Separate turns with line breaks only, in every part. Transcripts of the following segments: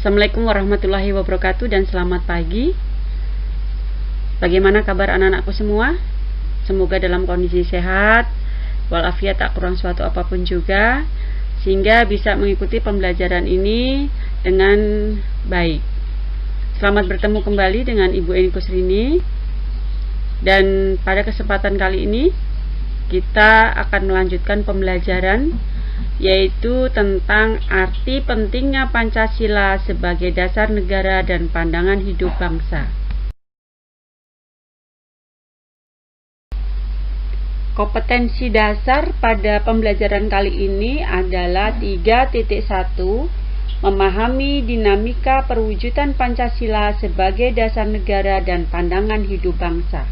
Assalamualaikum warahmatullahi wabarakatuh dan selamat pagi. Bagaimana kabar anak-anakku semua? Semoga dalam kondisi sehat, walafiat, tak kurang suatu apapun juga, sehingga bisa mengikuti pembelajaran ini dengan baik. Selamat bertemu kembali dengan Ibu Eni Kusrini. Dan pada kesempatan kali ini kita akan melanjutkan pembelajaran, yaitu tentang arti pentingnya Pancasila sebagai dasar negara dan pandangan hidup bangsa. Kompetensi dasar pada pembelajaran kali ini adalah 3.1, memahami dinamika perwujudan Pancasila sebagai dasar negara dan pandangan hidup bangsa.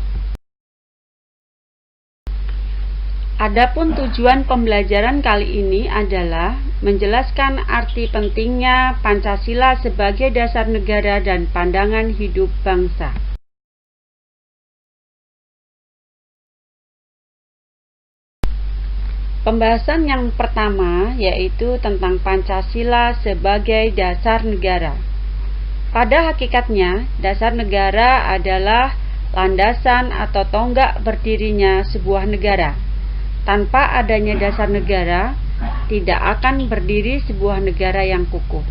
Adapun tujuan pembelajaran kali ini adalah menjelaskan arti pentingnya Pancasila sebagai dasar negara dan pandangan hidup bangsa. Pembahasan yang pertama yaitu tentang Pancasila sebagai dasar negara. Pada hakikatnya, dasar negara adalah landasan atau tonggak berdirinya sebuah negara. Tanpa adanya dasar negara, tidak akan berdiri sebuah negara yang kukuh.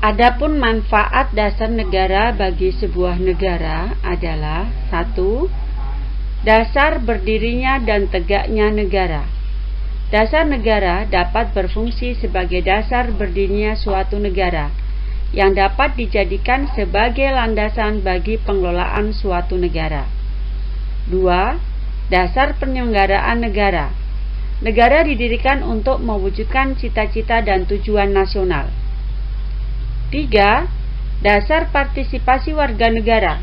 Adapun manfaat dasar negara bagi sebuah negara adalah 1. Dasar berdirinya dan tegaknya negara. Dasar negara dapat berfungsi sebagai dasar berdirinya suatu negara, yang dapat dijadikan sebagai landasan bagi pengelolaan suatu negara. 2. Dasar penyelenggaraan negara. Negara didirikan untuk mewujudkan cita-cita dan tujuan nasional. 3. Dasar partisipasi warga negara.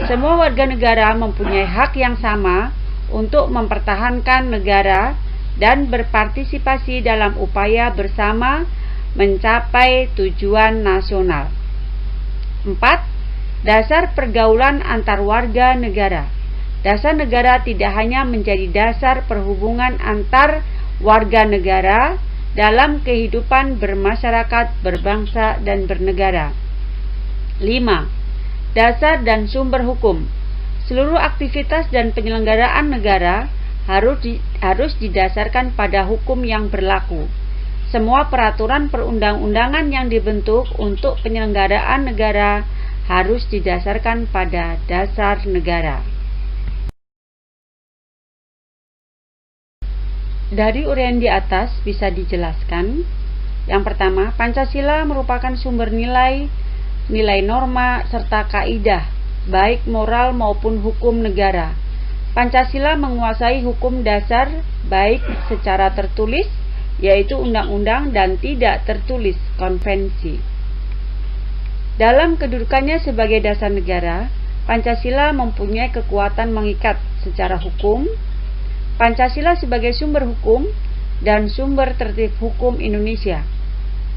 Semua warga negara mempunyai hak yang sama untuk mempertahankan negara dan berpartisipasi dalam upaya bersama mencapai tujuan nasional. 4. Dasar pergaulan antar warga negara. Dasar negara tidak hanya menjadi dasar perhubungan antar warga negara dalam kehidupan bermasyarakat, berbangsa, dan bernegara. 5. Dasar dan sumber hukum. Seluruh aktivitas dan penyelenggaraan negara harus didasarkan pada hukum yang berlaku. Semua peraturan perundang-undangan yang dibentuk untuk penyelenggaraan negara harus didasarkan pada dasar negara. Dari uraian di atas bisa dijelaskan, yang pertama, Pancasila merupakan sumber nilai norma, serta kaidah, baik moral maupun hukum negara. Pancasila menguasai hukum dasar baik secara tertulis, yaitu undang-undang, dan tidak tertulis, konvensi. Dalam kedudukannya sebagai dasar negara, Pancasila mempunyai kekuatan mengikat secara hukum. Pancasila sebagai sumber hukum dan sumber tertib hukum Indonesia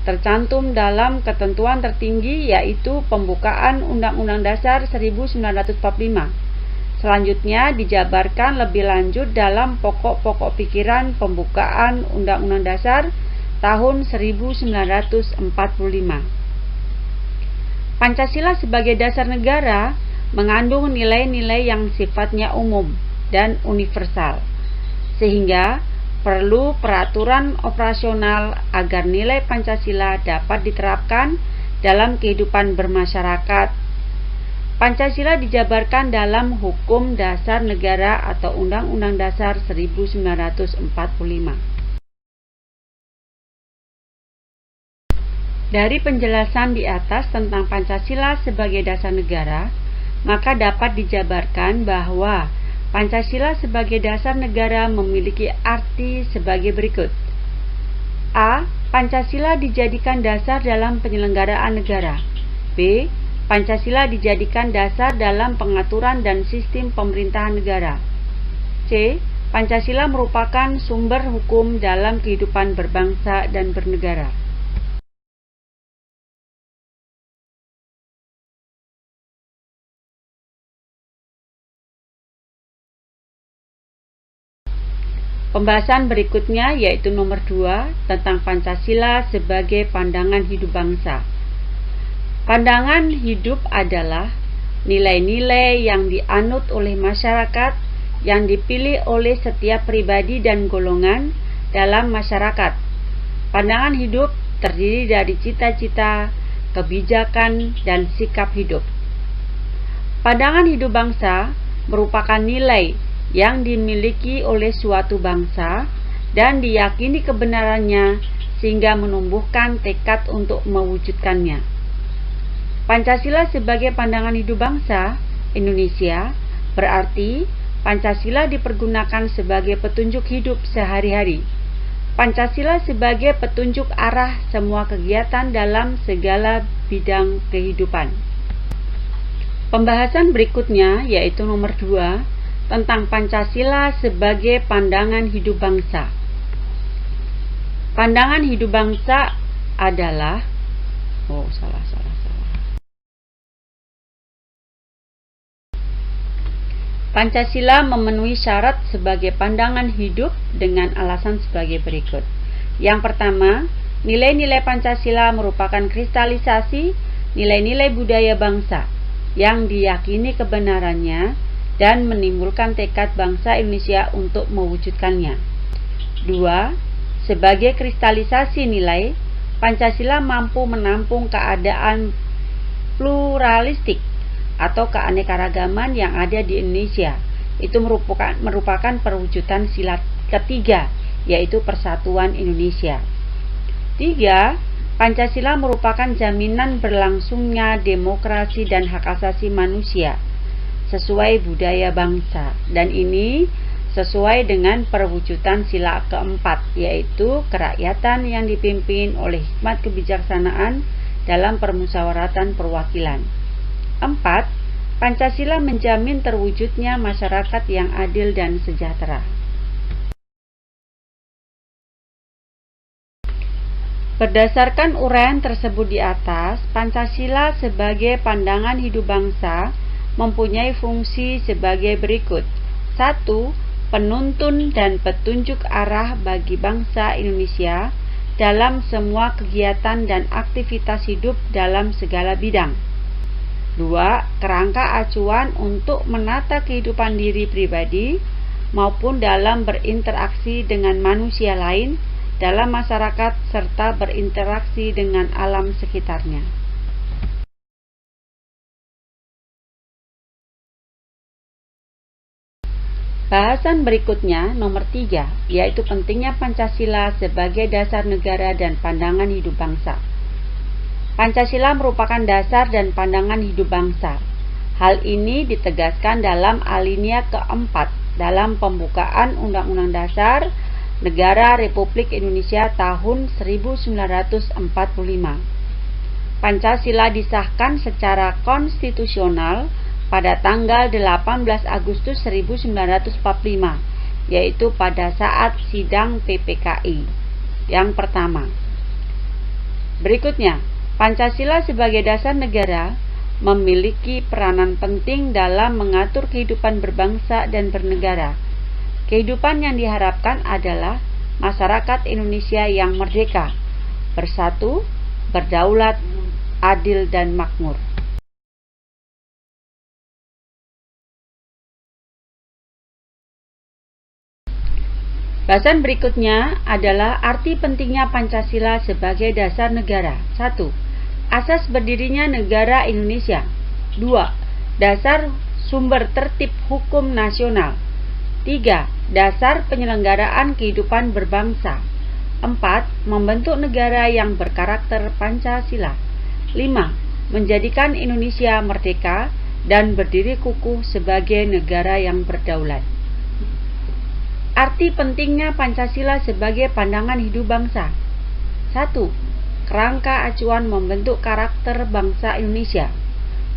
tercantum dalam ketentuan tertinggi, yaitu pembukaan Undang-Undang Dasar 1945. Selanjutnya dijabarkan lebih lanjut dalam pokok-pokok pikiran pembukaan Undang-Undang Dasar tahun 1945. Pancasila sebagai dasar negara mengandung nilai-nilai yang sifatnya umum dan universal, sehingga perlu peraturan operasional agar nilai Pancasila dapat diterapkan dalam kehidupan bermasyarakat. Pancasila dijabarkan dalam Hukum Dasar Negara atau Undang-Undang Dasar 1945. Dari penjelasan di atas tentang Pancasila sebagai dasar negara, maka dapat dijabarkan bahwa Pancasila sebagai dasar negara memiliki arti sebagai berikut. A. Pancasila dijadikan dasar dalam penyelenggaraan negara. B. Pancasila dijadikan dasar dalam pengaturan dan sistem pemerintahan negara. C. Pancasila merupakan sumber hukum dalam kehidupan berbangsa dan bernegara. Pembahasan berikutnya yaitu nomor 2 tentang Pancasila sebagai pandangan hidup bangsa. Pandangan hidup adalah nilai-nilai yang dianut oleh masyarakat yang dipilih oleh setiap pribadi dan golongan dalam masyarakat. Pandangan hidup terdiri dari cita-cita, kebijakan, dan sikap hidup. Pandangan hidup bangsa merupakan nilai yang dimiliki oleh suatu bangsa dan diyakini kebenarannya sehingga menumbuhkan tekad untuk mewujudkannya. Pancasila sebagai pandangan hidup bangsa Indonesia berarti Pancasila dipergunakan sebagai petunjuk hidup sehari-hari. Pancasila sebagai petunjuk arah semua kegiatan dalam segala bidang kehidupan. Pembahasan berikutnya yaitu nomor 2 tentang Pancasila sebagai pandangan hidup bangsa. Pandangan hidup bangsa adalah Pancasila memenuhi syarat sebagai pandangan hidup dengan alasan sebagai berikut. Yang pertama, nilai-nilai Pancasila merupakan kristalisasi nilai-nilai budaya bangsa yang diyakini kebenarannya dan menimbulkan tekad bangsa Indonesia untuk mewujudkannya. 2. Sebagai kristalisasi nilai, Pancasila mampu menampung keadaan pluralistik atau keanekaragaman yang ada di Indonesia. Itu merupakan perwujudan sila ketiga, yaitu Persatuan Indonesia. 3. Pancasila merupakan jaminan berlangsungnya demokrasi dan hak asasi manusia sesuai budaya bangsa, dan ini sesuai dengan perwujudan sila keempat, yaitu kerakyatan yang dipimpin oleh hikmat kebijaksanaan dalam permusyawaratan perwakilan. 4. Pancasila menjamin terwujudnya masyarakat yang adil dan sejahtera. Berdasarkan uraian tersebut di atas, Pancasila sebagai pandangan hidup bangsa mempunyai fungsi sebagai berikut. 1. Penuntun dan petunjuk arah bagi bangsa Indonesia dalam semua kegiatan dan aktivitas hidup dalam segala bidang. 2. Kerangka acuan untuk menata kehidupan diri pribadi maupun dalam berinteraksi dengan manusia lain dalam masyarakat serta berinteraksi dengan alam sekitarnya. Bahasan berikutnya nomor 3, yaitu pentingnya Pancasila sebagai dasar negara dan pandangan hidup bangsa. Pancasila merupakan dasar dan pandangan hidup bangsa. Hal ini ditegaskan dalam alinea keempat dalam pembukaan Undang-Undang Dasar Negara Republik Indonesia tahun 1945. Pancasila disahkan secara konstitusional pada tanggal 18 Agustus 1945, yaitu pada saat sidang PPKI yang pertama. Berikutnya, Pancasila sebagai dasar negara memiliki peranan penting dalam mengatur kehidupan berbangsa dan bernegara. Kehidupan yang diharapkan adalah masyarakat Indonesia yang merdeka, bersatu, berdaulat, adil, dan makmur. Bahasan berikutnya adalah arti pentingnya Pancasila sebagai dasar negara. 1. Asas berdirinya negara Indonesia. 2. Dasar sumber tertib hukum nasional. 3. Dasar penyelenggaraan kehidupan berbangsa. 4. Membentuk negara yang berkarakter Pancasila. 5. Menjadikan Indonesia merdeka dan berdiri kukuh sebagai negara yang berdaulat. Arti pentingnya Pancasila sebagai pandangan hidup bangsa. 1. Kerangka acuan membentuk karakter bangsa Indonesia.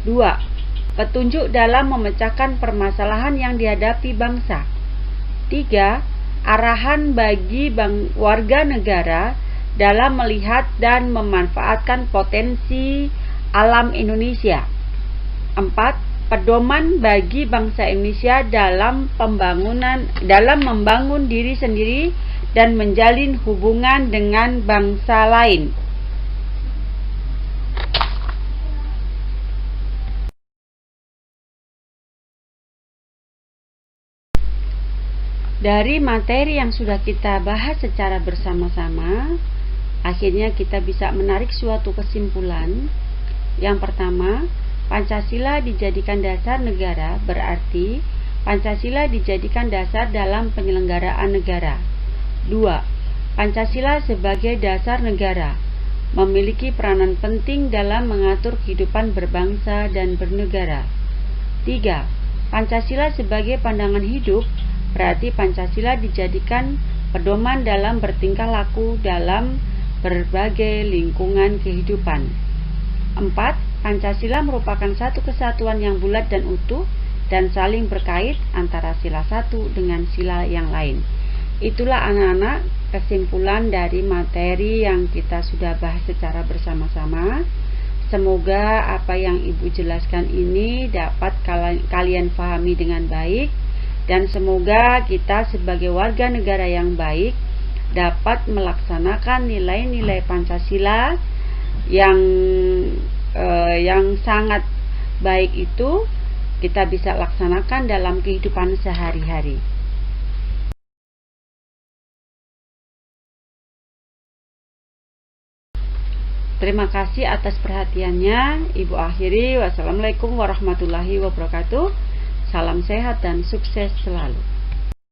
2. Petunjuk dalam memecahkan permasalahan yang dihadapi bangsa. 3. Arahan bagi warga negara dalam melihat dan memanfaatkan potensi alam Indonesia. 4. pedoman bagi bangsa Indonesia dalam membangun diri sendiri dan menjalin hubungan dengan bangsa lain. Dari materi yang sudah kita bahas secara bersama-sama, akhirnya kita bisa menarik suatu kesimpulan. Yang pertama, Pancasila dijadikan dasar negara, berarti Pancasila dijadikan dasar dalam penyelenggaraan negara. 2. Pancasila sebagai dasar negara memiliki peranan penting dalam mengatur kehidupan berbangsa dan bernegara. 3. Pancasila sebagai pandangan hidup, berarti Pancasila dijadikan pedoman dalam bertingkah laku dalam berbagai lingkungan kehidupan. 4. Pancasila merupakan satu kesatuan yang bulat dan utuh dan saling berkait antara sila satu dengan sila yang lain. Itulah anak-anak kesimpulan dari materi yang kita sudah bahas secara bersama-sama. Semoga apa yang Ibu jelaskan ini dapat kalian pahami dengan baik, dan semoga kita sebagai warga negara yang baik dapat melaksanakan nilai-nilai Pancasila yang sangat baik itu kita bisa laksanakan dalam kehidupan sehari-hari. Terima kasih atas perhatiannya. Ibu akhiri. Wassalamualaikum warahmatullahi wabarakatuh. Salam sehat dan sukses selalu.